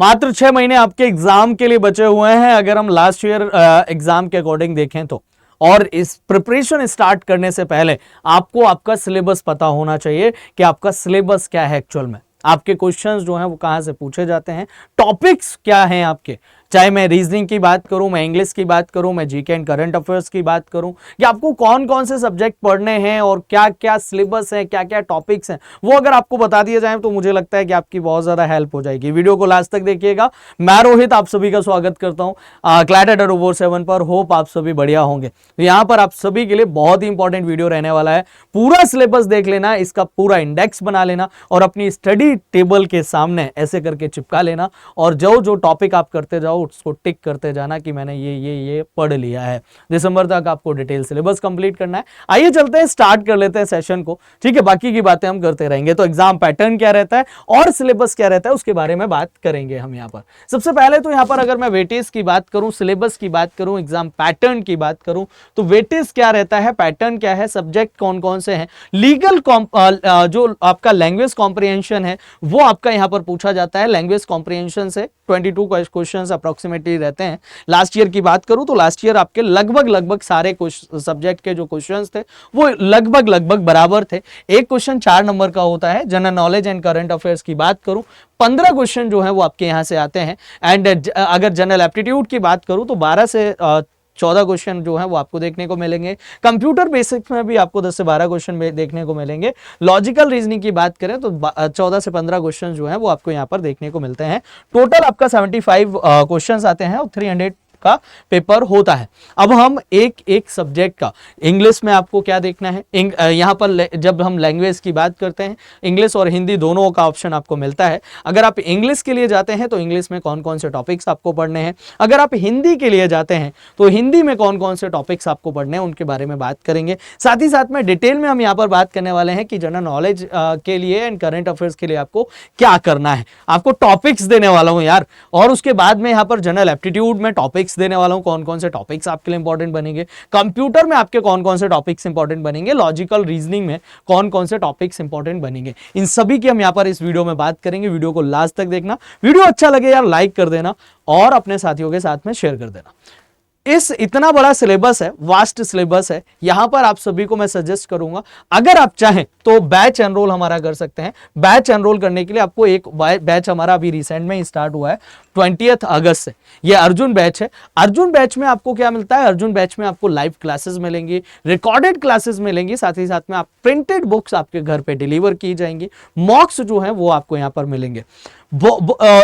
मात्र 6 महीने आपके एग्जाम के लिए बचे हुए हैं अगर हम लास्ट ईयर एग्जाम के अकॉर्डिंग देखें तो। और इस प्रिपरेशन स्टार्ट करने से पहले आपको आपका सिलेबस पता होना चाहिए कि आपका सिलेबस क्या है एक्चुअल में, आपके क्वेश्चंस जो हैं वो कहां से पूछे जाते हैं, टॉपिक्स क्या हैं आपके, चाहे मैं रीजनिंग की बात करूं, मैं इंग्लिश की बात करूं, मैं जीके एंड करंट अफेयर्स की बात करूं, कि आपको कौन कौन से सब्जेक्ट पढ़ने हैं और क्या क्या सिलेबस है, क्या क्या टॉपिक्स हैं, वो अगर आपको बता दिए जाए तो मुझे लगता है कि आपकी बहुत ज्यादा हेल्प हो जाएगी। वीडियो को लास्ट तक देखिएगा। मैं रोहित आप सभी का स्वागत करता हूं क्लैट 7 पर। होप आप सभी बढ़िया होंगे। तो यहां पर आप सभी के लिए बहुत ही इंपॉर्टेंट वीडियो रहने वाला है। पूरा सिलेबस देख लेना, इसका पूरा इंडेक्स बना लेना और अपनी स्टडी टेबल के सामने ऐसे करके चिपका लेना और जो जो टॉपिक आप करते जाओ उसको टिक करते जाना कि मैंने ये पढ़ लिया है। दिसंबर तक आपको डिटेल सिलेबस कंप्लीट करना है। आइए चलते हैं, स्टार्ट कर लेते हैं सेशन को, ठीक है। बाकी की बातें हम करते रहेंगे। तो एग्जाम पैटर्न क्या रहता है और सिलेबस क्या रहता है उसके बारे में बात करेंगे हम यहाँ पर। सबसे पहले तो यहाँ पर अगर मैं वेटेज की बात करूं, सिलेबस की बात करूं, एग्जाम पैटर्न की बात करूं, तो वेटेज क्या रहता है, पैटर्न क्या है, सब्जेक्ट कौन कौन से हैं, लीगल जो आपका लैंग्वेज कॉम्प्रिहेंशन है वो आपका यहाँ पर पूछा जाता है। लैंग्वेज कॉम्प्रिहेंशन से 22 क्वेश्चंस अप्रोक्सीमेटली रहते हैं। लास्ट ईयर की बात करूं तो लास्ट ईयर आपके लगभग सारे सब्जेक्ट के जो क्वेश्चंस थे वो लगभग बराबर थे। एक क्वेश्चन 4 नंबर का होता है। General knowledge and current affairs की बात करूं 15 क्वेश्चन जो है वो आपके यहां से आते हैं। एंड अगर जनरल एप्टीट्यूड की बात करूं तो 12 से 14 क्वेश्चन जो है वो आपको देखने को मिलेंगे। कंप्यूटर बेसिक्स में भी आपको 10 से 12 क्वेश्चन देखने को मिलेंगे। लॉजिकल रीजनिंग की बात करें तो 14 से 15 क्वेश्चन जो है वो आपको यहाँ पर देखने को मिलते हैं। टोटल आपका 75 क्वेश्चंस आते हैं और 300 का पेपर होता है। अब हम एक एक सब्जेक्ट का, इंग्लिश में आपको क्या देखना है, यहां पर जब हम लैंग्वेज की बात करते हैं इंग्लिश और हिंदी दोनों का ऑप्शन आपको मिलता है। अगर आप इंग्लिश के लिए जाते हैं तो इंग्लिश में कौन कौन से टॉपिक्स आपको पढ़ने हैं, अगर आप हिंदी के लिए जाते हैं तो हिंदी में कौन कौन से टॉपिक्स आपको पढ़ने हैं उनके बारे में बात करेंगे। साथ ही साथ में डिटेल में हम यहाँ पर बात करने वाले हैं कि जनरल नॉलेज के लिए एंड करंट अफेयर्स के लिए आपको क्या करना है। आपको टॉपिक्स देने वाला हूं यार, और उसके बाद में यहाँ पर जनरल एप्टीट्यूड में टॉपिक्स देने वाला हूं, कौन कौन से टॉपिक्स आपके लिए इंपॉर्टेंट बनेंगे, कंप्यूटर में आपके कौन कौन से टॉपिक्स इंपॉर्टेंट बनेंगे, लॉजिकल रीजनिंग में कौन कौन से टॉपिक्स इंपॉर्टेंट बनेंगे, इन सभी की हम यहां पर इस वीडियो में बात करेंगे। वीडियो को लास्ट तक देखना। वीडियो अच्छा लगे यार लाइक कर देना और अपने साथियों के साथ में शेयर कर देना। इस इतना बड़ा सिलेबस है, वास्ट सिलेबस है, यहां पर आप सभी को मैं सजेस्ट करूंगा अगर आप चाहें तो बैच एनरोल हमारा कर सकते हैं। बैच एनरोल करने के लिए आपको एक बैच हमारा अभी रिसेंट में ही स्टार्ट हुआ है 20 अगस्त से, ये अर्जुन बैच है। अर्जुन बैच में आपको क्या मिलता है, अर्जुन बैच में आपको लाइव क्लासेस मिलेंगी, रिकॉर्डेड क्लासेस मिलेंगी, साथ ही साथ में आप प्रिंटेड बुक्स आपके घर पे डिलीवर की जाएंगी, मॉक्स जो है वो आपको यहां पर मिलेंगे।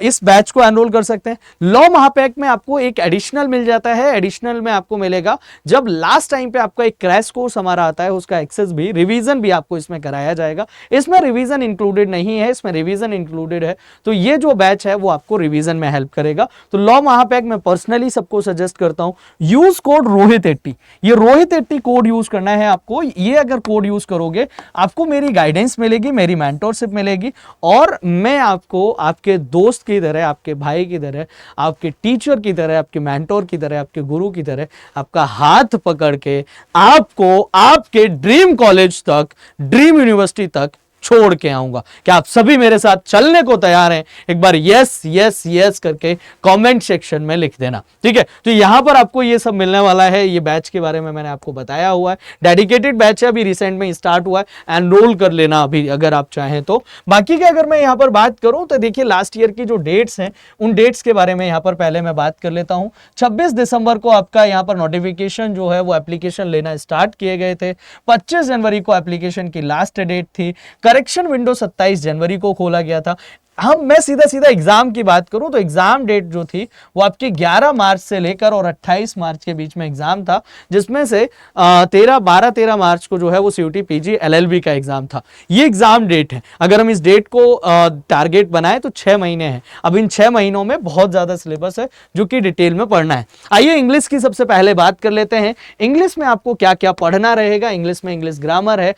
इस बैच को एनरोल कर सकते हैं। लॉ महापैक में आपको एक एडिशनल मिल जाता है। एडिशनल में आपको मिलेगा जब लास्ट टाइम पे आपका एक क्रैश कोर्स हमारा आता है उसका एक्सेस भी, रिवीजन भी आपको इसमें कराया जाएगा। इसमें रिवीजन इंक्लूडेड नहीं है, इसमें रिवीजन इंक्लूडेड है। तो ये जो बैच है वो आपको रिवीजन में हेल्प करेगा। तो लॉ महापैक में पर्सनली सबको सजेस्ट करता हूं यूज कोड रोहित80। ये रोहित80 कोड यूज करना है आपको। ये अगर कोड यूज करोगे आपको मेरी गाइडेंस मिलेगी, मेरी मेंटरशिप मिलेगी और मैं आपको आपके दोस्त की तरह, आपके भाई की तरह, आपके टीचर की तरह, आपके मेंटोर की तरह, आपके गुरु की तरह आपका हाथ पकड़ के आपको आपके ड्रीम कॉलेज तक, ड्रीम यूनिवर्सिटी तक छोड़ के आऊंगा। क्या आप सभी मेरे साथ चलने को तैयार हैं? एक बार यस यस यस करके कमेंट सेक्शन में लिख देना, ठीक है। तो यहां पर आपको ये सब मिलने वाला है। ये बैच के बारे में मैंने आपको बताया हुआ है, डेडिकेटेड बैच है, अभी रिसेंट में स्टार्ट हुआ है। एनरोल कर लेना अभी अगर आप चाहें तो। बाकी की अगर मैं यहां पर बात करूं तो देखिए लास्ट ईयर की जो डेट्स हैं उन डेट्स के बारे में यहां पर पहले मैं बात कर लेता हूं। 26 दिसंबर को आपका यहां पर नोटिफिकेशन जो है वो एप्लीकेशन लेना स्टार्ट किए गए थे। 25 जनवरी को एप्लीकेशन की लास्ट डेट थी। करेक्शन विंडो 27 जनवरी को खोला गया था। मैं सीधा एग्जाम की बात करूं तो एग्जाम डेट जो थी वो आपकी 11 मार्च से लेकर और 28 मार्च के बीच में एग्जाम था, जिसमें से 13 मार्च को जो है वो सीयूटी पीजी एलएलबी का एग्जाम था। ये एग्जाम डेट है। अगर हम इस डेट को टारगेट बनाए तो 6 महीने हैं। अब इन 6 महीनों में बहुत ज्यादा सिलेबस है जो कि डिटेल में पढ़ना है। आइए इंग्लिश की सबसे पहले बात कर लेते हैं। इंग्लिश में आपको क्या क्या पढ़ना रहेगा। इंग्लिश में इंग्लिश ग्रामर है,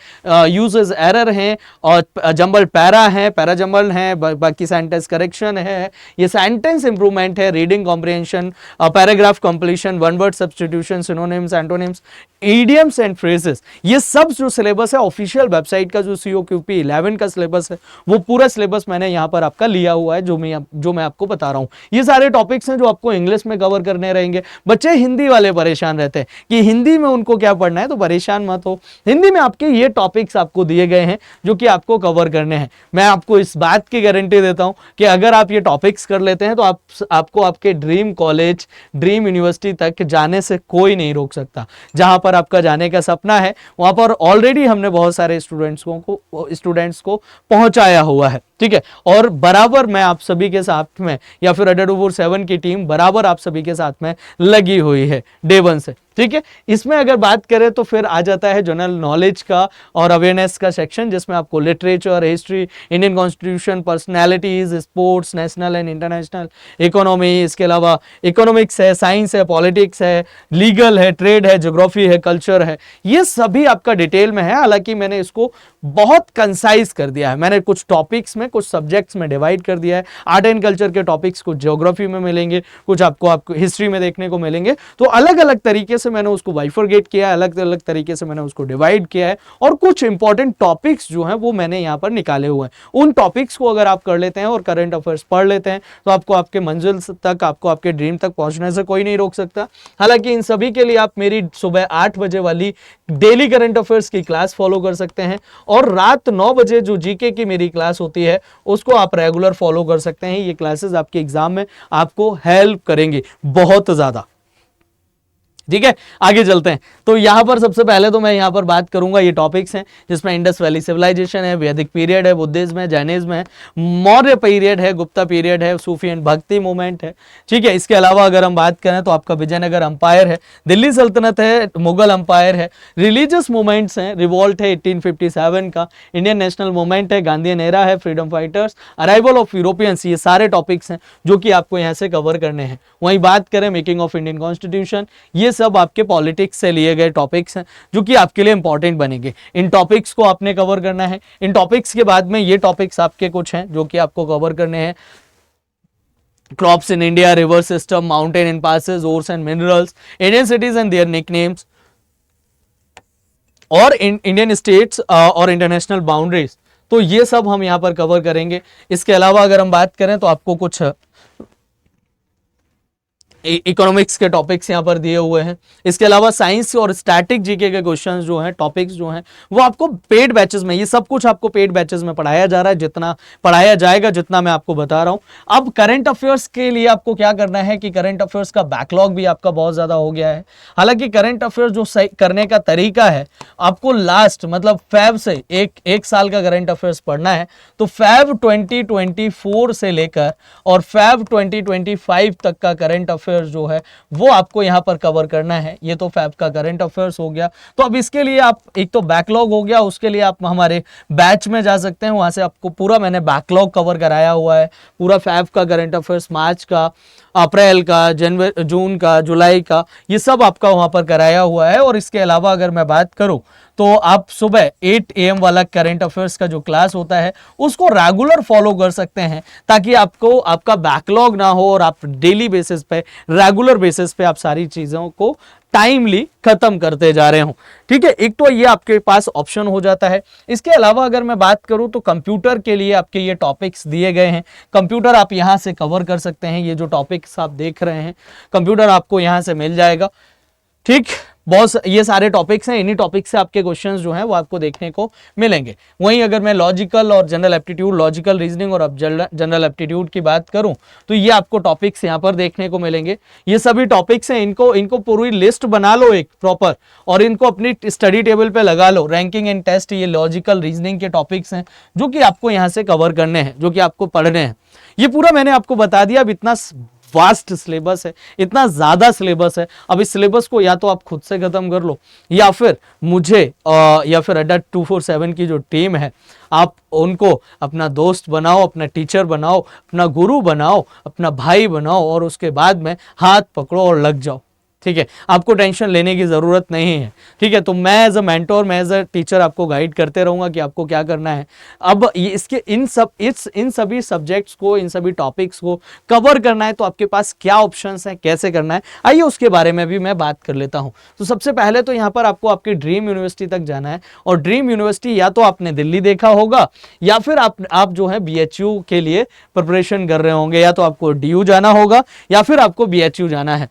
यूजेस एरर है और जंबल पैरा है, पैरा जंबल है, बाकी सेंटेंस करेक्शन है, ये सेंटेंस इंप्रूवमेंट है, reading comprehension, paragraph completion, one word substitution, synonyms, antonyms, idioms and phrases, ये सब जो सिलेबस है ऑफिशियल वेबसाइट का जो COQP 11 का सिलेबस है वो पूरा सिलेबस मैंने यहाँ पर आपका लिया हुआ है, जो मैं आपको बता रहा हूँ। ये सारे टॉपिक्स हैं जो आपको इंग्लिश में कवर करने रहेंगे। बच्चे हिंदी वाले परेशान रहते हैं कि हिंदी में उनको क्या पढ़ना है, तो परेशान मत हो, हिंदी में आपके ये टॉपिक्स आपको दिए गए हैं जो कि आपको कवर करने हैं। मैं आपको इस बात की गारंटी देता हूं कि अगर आप ये टॉपिक्स कर लेते हैं तो आपको आपके ड्रीम कॉलेज, ड्रीम यूनिवर्सिटी तक जाने से कोई नहीं रोक सकता। जहां पर आपका जाने का सपना है वहां पर ऑलरेडी हमने बहुत सारे स्टूडेंट्स को पहुंचाया हुआ है, ठीक है। और बराबर मैं आप सभी के साथ में, या फिर अड्डा 247 की टीम बराबर आप सभी के साथ में लगी हुई है डे 1 से, ठीक है। इसमें अगर बात करें तो फिर आ जाता है जनरल नॉलेज का और अवेयरनेस का सेक्शन, जिसमें आपको literature, history, Indian constitution, personalities, sports, national and international, economy, इसके अलावा इकोनॉमिक्स है, साइंस है, पॉलिटिक्स है, लीगल है, ट्रेड है, ज्योग्राफी है, कल्चर है, ये सभी आपका डिटेल में है। हालांकि मैंने इसको बहुत कंसाइज कर दिया है, मैंने कुछ टॉपिक्स में, कुछ सब्जेक्ट्स में डिवाइड कर दिया है। आर्ट एंड कल्चर के टॉपिक्स कुछ ज्योग्राफी में मिलेंगे, कुछ आपको हिस्ट्री में देखने को मिलेंगे, तो अलग अलग तरीके से मैंने उसको बाइफरगेट किया है, अलग अलग तरीके से मैंने उसको डिवाइड किया है, और कुछ इंपॉर्टेंट टॉपिक्स जो हैं वो मैंने यहाँ पर निकाले हुए हैं। उन टॉपिक्स को अगर आप कर लेते हैं और करंट अफेयर्स पढ़ लेते हैं तो आपको आपके मंजिल तक, आपको आपके ड्रीम तक पहुंचने से कोई नहीं रोक सकता। हालांकि इन सभी के लिए आप मेरी सुबह 8 बजे वाली डेली करंट अफेयर्स की क्लास फॉलो कर सकते हैं, और रात 9 बजे जो जीके की मेरी क्लास होती है उसको आप रेगुलर फॉलो कर सकते हैं। ये क्लासेस आपके एग्जाम में आपको हेल्प करेंगी बहुत ज्यादा, ठीक है। आगे चलते हैं। तो यहां पर सबसे पहले तो मैं यहां पर बात करूंगा, ये टॉपिक्स हैं जिसमें इंडस वैली सिविलाइजेशन है, वैदिक पीरियड है, बुद्धिज्म है, जैनिज्म है, मौर्य पीरियड है, गुप्ता पीरियड है, सूफी एंड भक्ति मूवमेंट है, ठीक है। इसके अलावा अगर हम बात करें तो आपका विजयनगर अंपायर है, दिल्ली सल्तनत है, मुगल अंपायर है, रिलीजियस मूवमेंट्स हैं, रिवॉल्ट है 1857 का, इंडियन नेशनल मूवमेंट है, गांधीयन एरा है, freedom fighters, arrival of Europeans, ये सारे टॉपिक्स हैं जो कि आपको यहां से कवर करने हैं। वहीं बात करें मेकिंग ऑफ इंडियन कॉन्स्टिट्यूशन, ये सब आपके पॉलिटिक्स से लिए गए टॉपिक्स हैं जो कि आपके लिए इंपॉर्टेंट बनेंगे। इन टॉपिक्स को आपने कवर करना है। इन टॉपिक्स के बाद में ये टॉपिक्स आपके कुछ हैं जो कि आपको कवर करने हैं। Crops in India, river system, mountain and passes, ores and minerals, Indian cities and their nicknames, और इंडियन स्टेट्स और इंटरनेशनल बाउंड्रीज, तो ये सब हम यहां पर कवर करेंगे। इसके अलावा अगर हम बात करें तो आपको कुछ इकोनॉमिक्स के टॉपिक्स यहाँ पर दिए हुए हैं। इसके अलावा साइंस और स्टैटिक जीके के क्वेश्चंस जो हैं, टॉपिक्स जो हैं, वो आपको पेड बैचेस में, ये सब कुछ आपको पेड बैचेस में पढ़ाया जा रहा है, जितना पढ़ाया जाएगा, जितना मैं आपको बता रहा हूँ। अब करंट अफेयर्स के लिए आपको क्या करना है कि करंट अफेयर्स का बैकलॉग भी आपका बहुत ज्यादा हो गया है। हालांकि करंट अफेयर्स जो करने का तरीका है, आपको लास्ट मतलब फेब से एक साल का करंट अफेयर्स पढ़ना है, तो फेब 2024 से लेकर और फेब 2025 तक का करंट अफेयर्स जो है वो आपको यहां पर कवर करना है। ये तो फैब का करंट अफेयर्स हो गया। तो अब इसके लिए आप, एक तो बैकलॉग हो गया, उसके लिए आप हमारे बैच में जा सकते हैं, वहां से आपको पूरा मैंने बैकलॉग कवर कराया हुआ है, पूरा फैब का करंट अफेयर्स, मार्च का, अप्रैल का, जनवरी, जून का, जुलाई का, ये सब आपका वहां पर कराया हुआ है। और इसके अलावा अगर मैं बात करूं तो आप सुबह 8 AM वाला करंट अफेयर्स का जो क्लास होता है उसको रेगुलर फॉलो कर सकते हैं, ताकि आपको आपका बैकलॉग ना हो और आप डेली बेसिस पे, रेगुलर बेसिस पे आप सारी चीजों को टाइमली खत्म करते जा रहे हो, ठीक है। एक तो ये आपके पास ऑप्शन हो जाता है। इसके अलावा अगर मैं बात करूं तो कंप्यूटर के लिए आपके ये टॉपिक्स दिए गए हैं, कंप्यूटर आप यहां से कवर कर सकते हैं। ये जो टॉपिक्स आप देख रहे हैं, कंप्यूटर आपको यहां से मिल जाएगा, ठीक। बहुत ये सारे टॉपिक्स हैं, इन्हीं टॉपिक से आपके क्वेश्चंस जो हैं वो आपको देखने को मिलेंगे। वहीं अगर मैं लॉजिकल और जनरल एप्टीट्यूड, लॉजिकल रीजनिंग और जनरल एप्टीट्यूड की बात करूं तो ये आपको टॉपिक्स यहां पर देखने को मिलेंगे। ये सभी टॉपिक्स हैं, इनको पूरी लिस्ट बना लो एक प्रॉपर, और इनको अपनी स्टडी टेबल पे लगा लो। रैंकिंग एंड टेस्ट, ये लॉजिकल रीजनिंग के टॉपिक्स हैं जो कि आपको यहां से कवर करने हैं, जो कि आपको पढ़ने हैं। ये पूरा मैंने आपको बता दिया। अब इतना वास्ट सिलेबस है, इतना ज्यादा सिलेबस है, अब इस सिलेबस को या तो आप खुद से खत्म कर लो, या फिर मुझे या फिर अड्डा 247 की जो टीम है, आप उनको अपना दोस्त बनाओ, अपना टीचर बनाओ, अपना गुरु बनाओ, अपना भाई बनाओ, और उसके बाद में हाथ पकड़ो और लग जाओ। ठीक है, आपको टेंशन लेने की ज़रूरत नहीं है। ठीक है, तो मैं एज अ मेंटोर, मैं एज अ टीचर आपको गाइड करते रहूँगा कि आपको क्या करना है। अब इसके इन सभी सब्जेक्ट्स को, इन सभी टॉपिक्स को कवर करना है तो आपके पास क्या ऑप्शंस हैं, कैसे करना है, आइए उसके बारे में भी मैं बात कर लेता हूँ। तो सबसे पहले तो यहाँ पर आपको आपकी ड्रीम यूनिवर्सिटी तक जाना है, और ड्रीम यूनिवर्सिटी या तो आपने दिल्ली देखा होगा, या फिर आप जो है BHU के लिए प्रिपरेशन कर रहे होंगे, या तो आपको DU जाना होगा या फिर आपको BHU जाना है।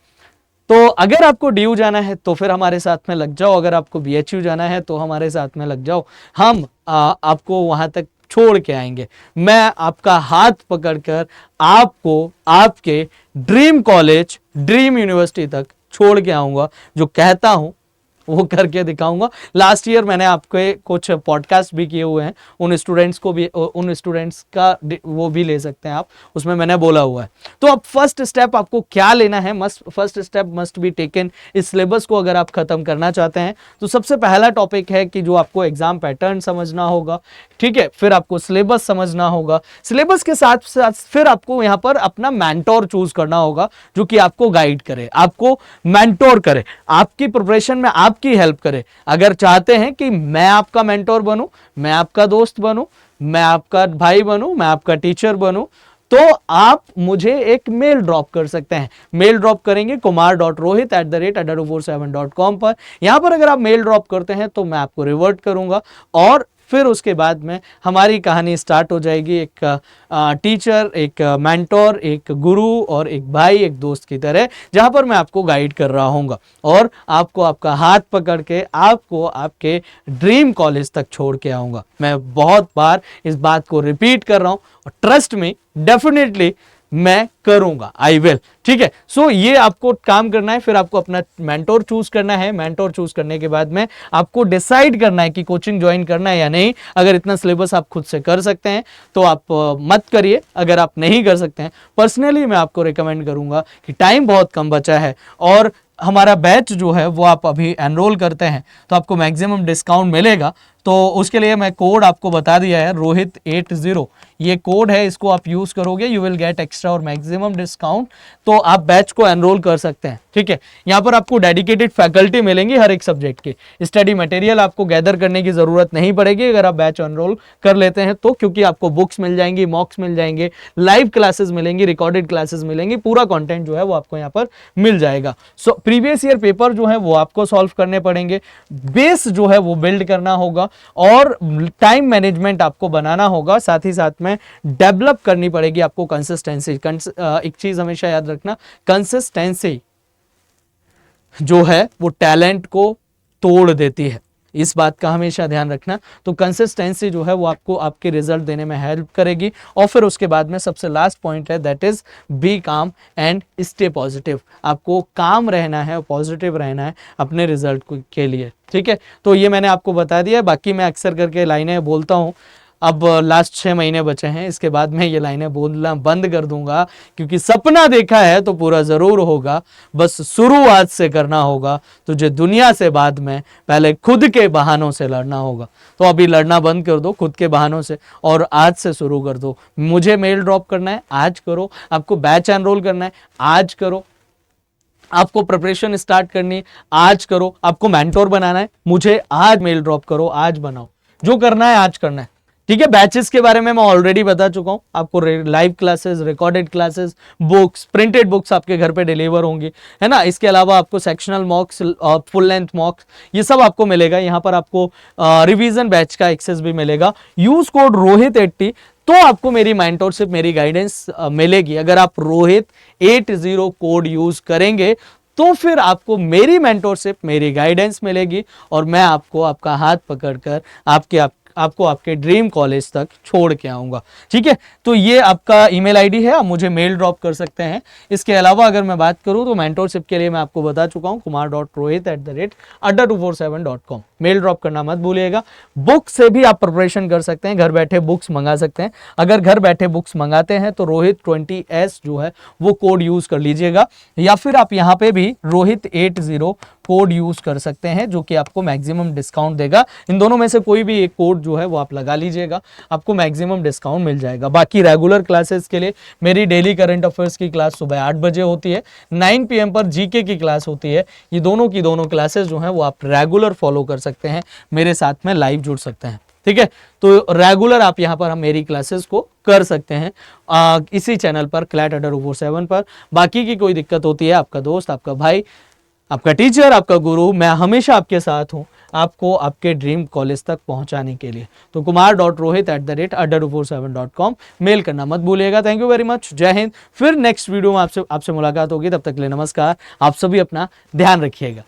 तो अगर आपको DU जाना है तो फिर हमारे साथ में लग जाओ, अगर आपको BHU जाना है तो हमारे साथ में लग जाओ। हम आपको वहां तक छोड़ के आएंगे। मैं आपका हाथ पकड़कर आपको आपके ड्रीम कॉलेज, ड्रीम यूनिवर्सिटी तक छोड़ के आऊंगा। जो कहता हूं वो करके दिखाऊंगा। लास्ट ईयर मैंने आपके कुछ पॉडकास्ट भी किए हुए हैं, उन स्टूडेंट्स का वो भी ले सकते हैं आप, उसमें मैंने बोला हुआ है। तो अब फर्स्ट स्टेप आपको क्या लेना है, first step must be taken. इस सिलेबस को अगर आप खत्म करना चाहते हैं तो सबसे पहला टॉपिक है कि जो आपको एग्जाम पैटर्न समझना होगा, ठीक है, फिर आपको सिलेबस समझना होगा। सिलेबस के साथ साथ फिर आपको यहाँ पर अपना मेंटोर चूज करना होगा, जो कि आपको गाइड करे, आपको मेंटोर करे, आपकी प्रिपरेशन में आपकी हेल्प करे। अगर चाहते हैं कि मैं आपका मेंटोर बनूं, मैं आपका दोस्त बनूं, मैं आपका भाई बनूं, मैं आपका टीचर बनूं, तो आप मुझे एक मेल ड्रॉप कर सकते हैं। मेल ड्रॉप करेंगे kumar.rohit@adaro47.com पर। यहां पर अगर आप मेल ड्रॉप करते हैं तो मैं आपको रिवर्ट करूंगा, और फिर उसके बाद में हमारी कहानी स्टार्ट हो जाएगी, एक टीचर, एक मेंटोर, एक गुरु और एक भाई, एक दोस्त की तरह, जहां पर मैं आपको गाइड कर रहा हूँगा और आपको आपका हाथ पकड़ के आपको आपके ड्रीम कॉलेज तक छोड़ के आऊँगा। मैं बहुत बार इस बात को रिपीट कर रहा हूँ, और ट्रस्ट मी, डेफिनेटली मैं करूंगा, आई विल। ठीक है, सो ये आपको काम करना है। फिर आपको अपना मेंटोर चूज करना है। मेंटोर चूज करने के बाद में आपको डिसाइड करना है कि कोचिंग ज्वाइन करना है या नहीं। अगर इतना सिलेबस आप खुद से कर सकते हैं तो आप मत करिए। अगर आप नहीं कर सकते हैं, पर्सनली मैं आपको रिकमेंड करूंगा कि टाइम बहुत कम बचा है, और हमारा बैच जो है वो आप अभी एनरोल करते हैं तो आपको मैक्सिमम डिस्काउंट मिलेगा। तो उसके लिए मैं कोड आपको बता दिया है, रोहित80, ये कोड है, इसको आप यूज करोगे, यू विल गेट एक्स्ट्रा और मैक्सिमम डिस्काउंट। तो आप बैच को एनरोल कर सकते हैं। ठीक है, यहाँ पर आपको डेडिकेटेड फैकल्टी मिलेंगी हर एक सब्जेक्ट की। स्टडी मटेरियल आपको गैदर करने की जरूरत नहीं पड़ेगी अगर आप बैच एनरोल कर लेते हैं तो, क्योंकि आपको बुक्स मिल जाएंगी, मॉक्स मिल जाएंगे, लाइव क्लासेस मिलेंगी, रिकॉर्डेड क्लासेस मिलेंगी, पूरा कंटेंट जो है वो आपको यहाँ पर मिल जाएगा। सो प्रीवियस ईयर पेपर जो है वो आपको सॉल्व करने पड़ेंगे, बेस जो है वो बिल्ड करना होगा, और टाइम मैनेजमेंट आपको बनाना होगा। साथ ही साथ में डेवलप करनी पड़ेगी आपको कंसिस्टेंसी। एक चीज हमेशा याद रखना, कंसिस्टेंसी जो है वो टैलेंट को तोड़ देती है, इस बात का हमेशा ध्यान रखना। तो कंसिस्टेंसी जो है वो आपको आपके रिजल्ट देने में हेल्प करेगी। और फिर उसके बाद में सबसे लास्ट पॉइंट है, दैट इज बी काम एंड स्टे पॉजिटिव। आपको काम रहना है, पॉजिटिव रहना है अपने रिजल्ट के लिए। ठीक है, तो ये मैंने आपको बता दिया। बाकी मैं अक्सर करके लाइनें बोलता हूँ, अब लास्ट 6 महीने बचे हैं, इसके बाद मैं ये लाइनें बोलना बंद कर दूंगा, क्योंकि सपना देखा है तो पूरा जरूर होगा, बस शुरुआत से करना होगा। तुझे दुनिया से बाद में पहले खुद के बहानों से लड़ना होगा। तो अभी लड़ना बंद कर दो खुद के बहानों से, और आज से शुरू कर दो। मुझे मेल ड्रॉप करना है, आज करो। आपको बैच एनरोल करना है, आज करो। आपको प्रिपरेशन स्टार्ट करनी है, आज करो। आपको मेंटोर बनाना है, मुझे आज मेल ड्रॉप करो, आज बनाओ। जो करना है आज करना है। ठीक है, बैचेस के बारे में मैं ऑलरेडी बता चुका हूं आपको। Live classes, recorded classes, books, printed books आपके घर पे डिलीवर होंगी, है ना। इसके अलावा आपको सेक्शनल मॉक्स, फुल लेंथ मॉक्स, ये सब आपको मिलेगा। यहाँ पर आपको रिवीजन बैच का एक्सेस भी मिलेगा। यूज कोड रोहित80 तो आपको मेरी मेंटोरशिप, मेरी गाइडेंस मिलेगी। अगर आप रोहित80 कोड यूज करेंगे तो फिर आपको मेरी मेंटोरशिप, मेरी गाइडेंस मिलेगी, और मैं आपको आपका हाथ पकड़कर आपको आपके ड्रीम कॉलेज तक छोड़ के आऊंगा। ठीक है, तो ये आपका ईमेल आईडी है, आप मुझे मेल ड्रॉप कर सकते हैं। इसके अलावा अगर मैं बात करूं तो मेंटोरशिप के लिए मैं आपको बता चुका हूं, kumar.rohit@adda247.com। मेल ड्रॉप करना मत भूलिएगा। बुक से भी आप प्रिपरेशन कर सकते हैं, घर बैठे बुक्स मंगा सकते हैं। अगर घर बैठे बुक्स मंगाते हैं तो रोहित 20S जो है वो कोड यूज कर लीजिएगा, या फिर आप यहाँ पे भी रोहित 80 कोड यूज कर सकते हैं जो कि आपको मैक्सिमम डिस्काउंट देगा। इन दोनों में से कोई भी एक कोड जो है वो आप लगा लीजिएगा, आपको मैक्सिमम डिस्काउंट मिल जाएगा। बाकी रेगुलर क्लासेस के लिए मेरी डेली करंट अफेयर्स की क्लास सुबह 8 बजे होती है, 9 PM पर जीके की क्लास होती है। ये दोनों की दोनों क्लासेस जो हैं वो आप रेगुलर फॉलो कर सकते हैं, मेरे साथ में लाइव जुड़ सकते हैं, ठीक है। तो रेगुलर आप यहाँ पर हम मेरी क्लासेस को कर सकते हैं इसी चैनल पर क्लैट अड्डा 247 पर। बाकी की कोई दिक्कत होती है, आपका दोस्त, आपका भाई, आपका टीचर, आपका गुरु, मैं हमेशा आपके साथ हूं, आपको आपके ड्रीम कॉलेज तक पहुंचाने के लिए। तो kumar.rohit@adda247.com मेल करना मत भूलिएगा। थैंक यू वेरी मच, जय हिंद। फिर नेक्स्ट वीडियो में आपसे मुलाकात होगी, तब तक के लिए नमस्कार। आप सभी अपना ध्यान रखिएगा।